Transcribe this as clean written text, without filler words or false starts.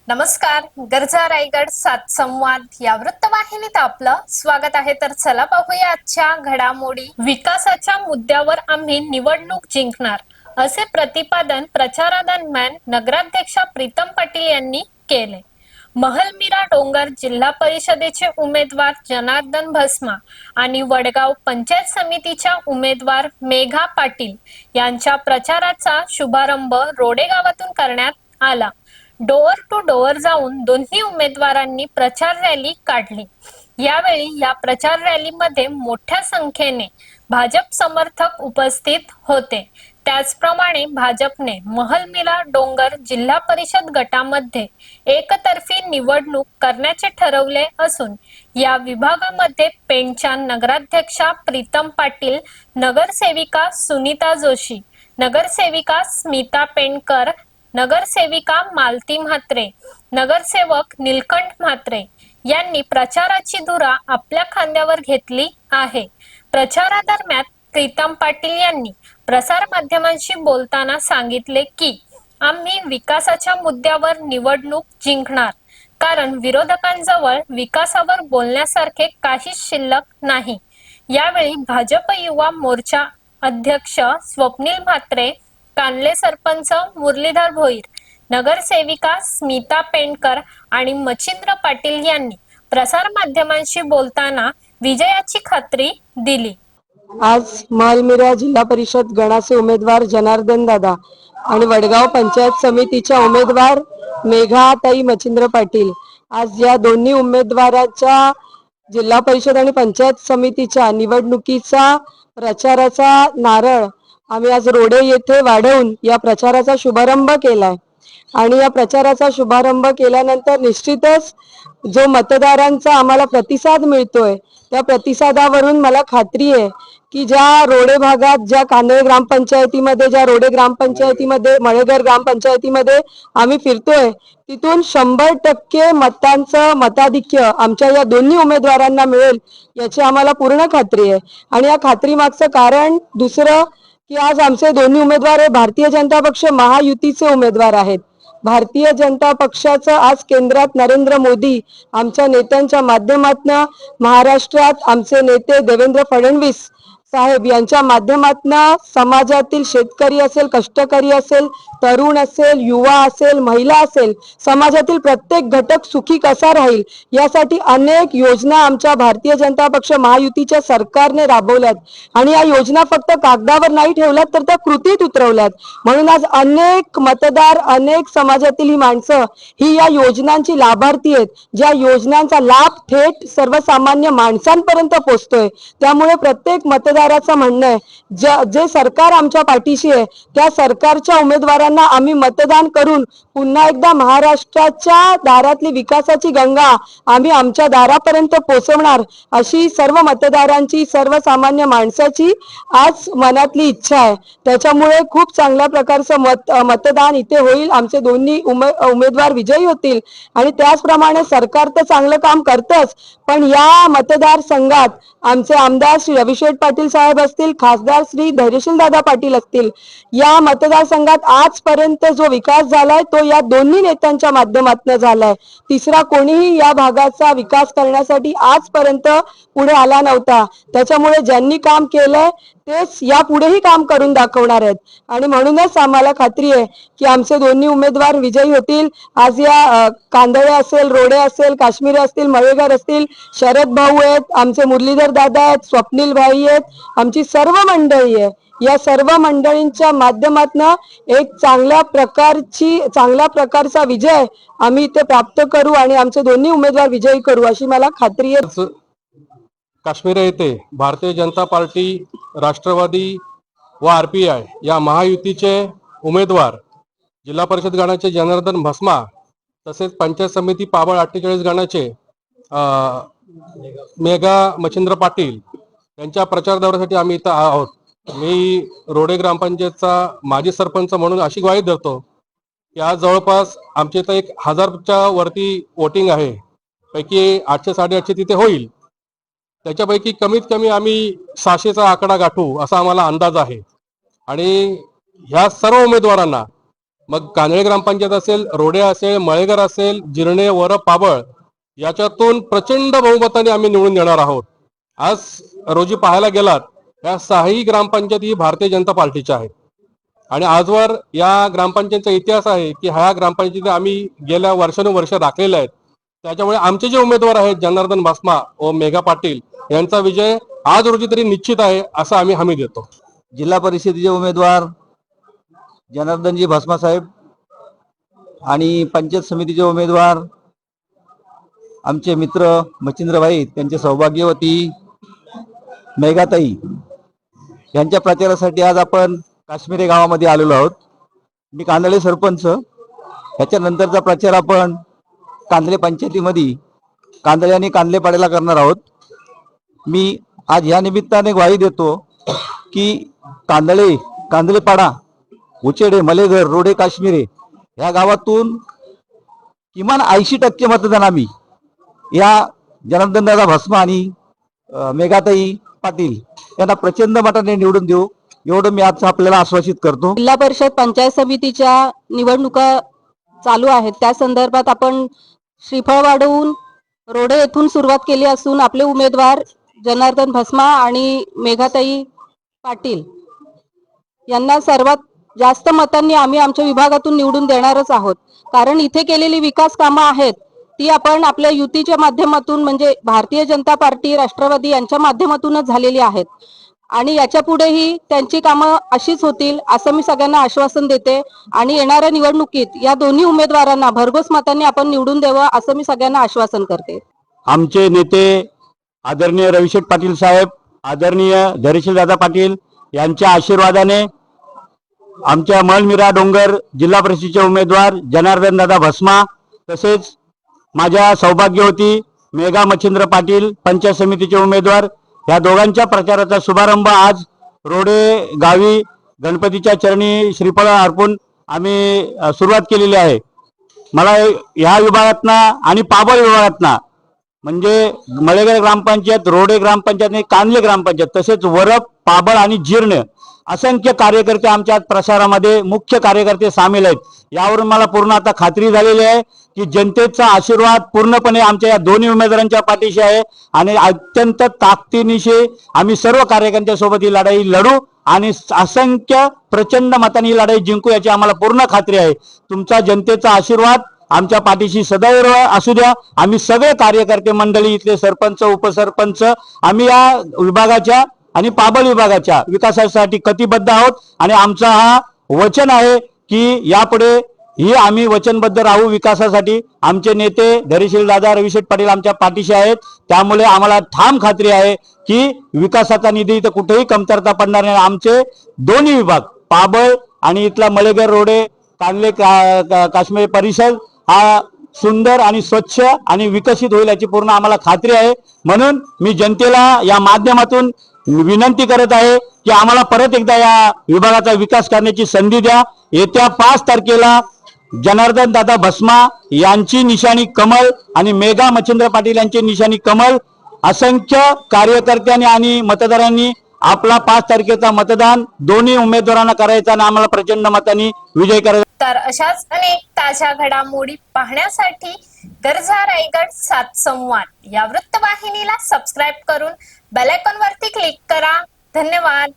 नमस्कार. गरजा रायगड सात संवाद या वृत्तवाहिनीत आपलं स्वागत आहे. तर चला पाहूया आजच्या घडामोडी. विकासाच्या मुद्द्यावर आम्ही निवडणूक जिंकणार असे प्रतिपादन प्रचारादरम्यान नगराध्यक्षा प्रीतम पाटील यांनी केले. महलमीरा डोंगर जिल्हा परिषदेचे उमेदवार जनार्दन भस्मा आणि वडगाव पंचायत समितीच्या उमेदवार मेघा पाटील यांच्या प्रचाराचा शुभारंभ रोडे गावातून करण्यात आला. डोअर टू डोअर जाऊन दोन्ही उमेदवारांनी प्रचार रॅली काढली. यावेळी या प्रचार रॅलीमध्ये मोठ्या संख्येने भाजप समर्थक उपस्थित होते. त्याचप्रमाणे भाजपने महलमीरा डोंगर जिल्हा परिषद गटामध्ये एकतर्फी निवडणूक करण्याचे ठरवले असून या विभागामध्ये पेणच्या नगराध्यक्षा प्रीतम पाटील, नगरसेविका सुनीता जोशी, नगरसेविका स्मिता पेंडकर, नगरसेविका मालती म्हात्रे, नगरसेवक निलकंठ म्हात्रे यांनी प्रचाराची धुरा आपल्या खांद्यावर घेतली आहे. प्रचारादरम्यान प्रीतम पाटील यांनी प्रसार माध्यमांशी बोलताना सांगितले की आम्ही विकासाच्या मुद्द्यावर निवडणूक जिंकणार, कारण विरोधकांजवळ विकासावर बोलण्यासारखे काहीच शिल्लक नाही. यावेळी भाजप युवा मोर्चा अध्यक्ष स्वप्नील म्हात्रे, कानले सरपंच मुरलीधर भोईर, नगरसेविका स्मिता पेंडकर आणि मच्छिंद्र पाटील यांनी प्रसार माध्यमांशी बोलताना विजयाची खात्री दिली. आज महलमीरा जिल्हा परिषद गणाचे उमेदवार जनार्दन दादा आणि वडगाव पंचायत समितीच्या उमेदवार मेघाताई मच्छिंद्र पाटील, आज या दोन्ही उमेदवाराच्या जिल्हा परिषद आणि पंचायत समितीच्या निवडणुकीचा प्रचाराचा नारळ आम्ही आज रोडे येथे वाढवून या प्रचाराचा शुभारंभ केलाय. आणि या प्रचाराचा शुभारंभ केल्यानंतर निश्चितच जो मतदारांचा आम्हाला प्रतिसाद मिळतोय त्या प्रतिसादावरून मला खात्री आहे की ज्या रोडे भागात, ज्या कांदळे ग्रामपंचायतीमध्ये, ज्या रोडे ग्रामपंचायतीमध्ये, मळेघर ग्रामपंचायतीमध्ये आम्ही फिरतोय तिथून 100% मतांचं मताधिक्य आमच्या या दोन्ही उमेदवारांना मिळेल याची आम्हाला पूर्ण खात्री आहे. आणि या खात्री मागचं कारण दुसरं की आज आमचे दोन्ही उमेदवार हे भारतीय जनता पक्ष महायुतीचे उमेदवार आहेत. भारतीय जनता पक्षाचं आज केंद्रात नरेंद्र मोदी आमच्या नेत्यांच्या माध्यमातून, महाराष्ट्रात आमचे नेते देवेंद्र फडणवीस साहेब यांच्या माध्यमातून समाजातील शेतकरी असेल, कष्टकरी असेल, तरुण असेल, युवा असेल, महिला असेल, समाजातील प्रत्येक घटक सुखी कसा राहील यासाठी अनेक योजना आमच्या भारतीय जनता पक्ष महायुतीच्या सरकारने राबवल्यात. आणि या योजना फक्त कागदावर नाही ठेवल्यात तर त्या कृतीत उतरवल्यात. म्हणून आज अनेक मतदार, अनेक समाजातील ही माणसं ही या योजनांची लाभार्थी आहेत, ज्या योजनांचा लाभ थेट सर्वसामान्य माणसांपर्यंत पोहोचतोय. त्यामुळे प्रत्येक मतदाराचं म्हणणं आहे जे सरकार आमच्या पाठीशी आहे त्या सरकारच्या उमेदवारांना आम्ही मतदान करून पुन्हा एकदा महाराष्ट्राच्या दारातली विकासाची गंगा आम्ही आमच्या दारापर्यंत पोहोचवणार अशी सर्व मतदारांची, सर्वसामान्य माणसाची आज मनातली इच्छा आहे. त्याच्यामुळे खूप चांगल्या प्रकारचं मतदान इथे होईल. आमचे दोन्ही उमेदवार विजयी होतील. आणि त्याचप्रमाणे सरकार तर चांगलं काम करतच, पण या मतदारसंघात आमचे आमदार श्री रविशेठ पाटील साहेब असतील, खासदार श्री धैर्यशील दादा पाटील असतील, या मतदारसंघात आजपर्यंत जो विकास झालाय तो या दोन्ही नेत्यांच्या माध्यमातून झालाय. तिसरा कोणीही या भागाचा विकास करण्यासाठी आजपर्यंत पुढे आला नव्हता. त्याच्यामुळे ज्यांनी काम केलंय तेच यापुढेही काम करून दाखवणार आहेत. आणि म्हणूनच आम्हाला खात्री आहे की आमचे दोन्ही उमेदवार विजयी होतील. आज या कांदळे असेल, रोडे असेल, काश्मीर असतील, मळेघर असतील, शरद भाऊ आहेत, आमचे मुरलीधर दादा आहेत, स्वप्नील भाई आहेत, आमची सर्व मंडळी आहे. या सर्व मंडळींच्या माध्यमातून एक चांगल्या प्रकारचा विजय आम्ही इथे प्राप्त करू आणि आमचे दोन्ही उमेदवार विजयी करू अशी मला खात्री आहे. काश्मीर येथे भारतीय जनता पार्टी, राष्ट्रवादी व RPI या महायुतीचे उमेदवार जिल्हा परिषद गणाचे जनार्दन भस्मा, तसेच पंचायत समिती पाबळ 48 गणाचे मेघा मच्छिंद्र पाटील यांच्या प्रचार दौऱ्यासाठी आम्ही इथं आहोत. मी रोडे ग्रामपंचायतचा माजी सरपंच म्हणून अशी ग्वाही धरतो की आज जवळपास आमच्या इथं 1000च्या वरती वोटिंग आहे. पैकी 800-850 तिथे होईल. त्याच्यापैकी कमीत कमी आम्ही 600चा आकडा गाठू असा आम्हाला अंदाज आहे. आणि ह्या सर्व उमेदवारांना मग कांदळे ग्रामपंचायत असेल, रोडे असेल, मळेघर असेल, जिरणे, वर, पाबळ याच्यातून प्रचंड बहुमताने आम्ही निवडून देणार आहोत. आज रोजी पाहायला गेलात या 6ही ग्रामपंचायती ही भारतीय जनता पार्टीच्या आहेत आणि आजवर या ग्रामपंचायतीचा इतिहास आहे की ह्या ग्रामपंचायती आम्ही गेल्या वर्षानुवर्ष राखलेल्या आहेत. त्याच्यामुळे आमचे जे उमेदवार आहेत जनार्दन भस्मा व मेघा पाटील यांचा विजय आज रोजी तरी निश्चित आहे असं आम्ही हमी देतो. जिल्हा परिषदेचे उमेदवार जनार्दनजी भस्मा साहेब आणि पंचायत समितीचे उमेदवार आमचे मित्र मच्छिंद्रभाई त्यांचे सौभाग्यवती मेघाताई यांच्या प्रचारासाठी आज आपण काश्मीरी गावामध्ये आलेलो आहोत. मी कांदळे सरपंच. याच्यानंतरचा प्रचार आपण कांदळे पंचायतीमध्ये कांदळे आणि कांदळे पाड्याला करणार आहोत. मी आज या निमित्ताने ग्वाही देतो की कांदळे, कांदळेपाडा, उचेडे, मलेघर, रोडे, काश्मीरे या गावातून किमान 80% मतदान आम्ही या जनार्दनदादा भस्मा आणि मेघाताई पाटील यांना प्रचंड मताने निवडून देऊ, एवढं मी आज आपल्याला आश्वासित करतो. जिल्हा परिषद पंचायत समितीच्या निवडणुका चालू आहेत. त्या संदर्भात आपण श्रीफळ वाढवून रोडे येथून सुरुवात केली असून आपले उमेदवार जनार्दन भस्मा आणि मेघाताई पाटील यांना सर्वात जास्त मतांनी आम्ही आमच्या विभागातून निवडून देणारच आहोत. कारण इथे केलेली विकास कामं आहेत ती आपण आपल्या युतीच्या माध्यमातून म्हणजे भारतीय जनता पार्टी, राष्ट्रवादी यांच्या माध्यमातूनच झालेली आहेत आणि याच्या पुढेही त्यांची कामं अशीच होतील असं मी सगळ्यांना आश्वासन देते आणि येणाऱ्या निवडणुकीत या दोन्ही उमेदवारांना भरघोस मतांनी आपण निवडून द्यावं असं मी सगळ्यांना आश्वासन करते. आमचे नेते आदरणीय रविशेठ पाटील साहेब, आदरणीय धैर्यशीलदादा पाटील यांच्या आशीर्वादाने आमच्या मळमिरा डोंगर जिल्हा परिषदेचे उमेदवार जनार्दन दादा भस्मा तसेच माझ्या सौभाग्यवती मेघा मच्छिंद्र पाटील पंचायत समितीचे उमेदवार या दोघांच्या प्रचाराचा शुभारंभ आज रोडे गावी गणपतीच्या चरणी श्रीफळ अर्पून आम्ही सुरुवात केलेली आहे. मला ह्या विभागातनं आणि पाबळ विभागातनं म्हणजे मळेघर ग्रामपंचायत, रोडे ग्रामपंचायत आणि कांदळे ग्रामपंचायत तसेच वरप, पाबळ आणि जीर्ण असंख्य कार्यकर्ते आमच्या प्रसारामध्ये मुख्य कार्यकर्ते सामील आहेत. यावरून मला पूर्ण आता खात्री झालेली आहे की जनतेचा आशीर्वाद पूर्णपणे आमच्या या दोन्ही उमेदवारांच्या पाठीशी आहे आणि अत्यंत ताकदीनिशी आम्ही सर्व कार्यकर्त्यांच्या सोबत ही लढाई लढू आणि असंख्य प्रचंड मतांनी ही लढाई जिंकू याची आम्हाला पूर्ण खात्री आहे. तुमचा जनतेचा आशीर्वाद आमच्या पाठीशी सदैव असू द्या. आम्ही सगळे कार्यकर्ते मंडळी, इथले सरपंच, उपसरपंच आम्ही या विभागाच्या आणि पाबळ विभागाच्या विकासासाठी कटिबद्ध आहोत आणि आमचा हा वचन आहे की यापुढे ही आम्ही वचनबद्ध राहू विकासासाठी. आमचे नेते धैर्यशील दादा रविशेठ पाटील आमच्या पाठीशी आहेत. त्यामुळे आम्हाला ठाम खात्री आहे की विकासाचा निधी इथं कुठेही कमतरता पडणार नाही. आमचे दोन्ही विभाग पाबळ आणि इथला मळेघर, रोडे, कांदळे, काश्मीर परिसर हा सुंदर आणि स्वच्छ आणि विकसित होईल याची पूर्ण आम्हाला खात्री आहे. म्हणून मी जनतेला या माध्यमातून विनंती करत आहे की आम्हाला परत एकदा या विभागाचा विकास करण्याची संधी द्या. येत्या 5 तारखेला जनार्दन दादा भस्मा यांची निशाणी कमळ आणि मेघा मच्छिंद्र पाटील यांची निशाणी कमळ. असंख्य कार्यकर्त्यांनी आणि मतदारांनी आपला 5 तारखेचा मतदान दोन्ही उमेदवारांना करायचा आणि आम्हाला प्रचंड मतांनी विजय करायचा. तर अशाच अनेक ताज्या घडामोडी पाहण्यासाठी गरजा रायगड 7 संवाद या वृत्तवाहिनीला सबस्क्राईब करून बेल आयकॉन वरती क्लिक करा. धन्यवाद.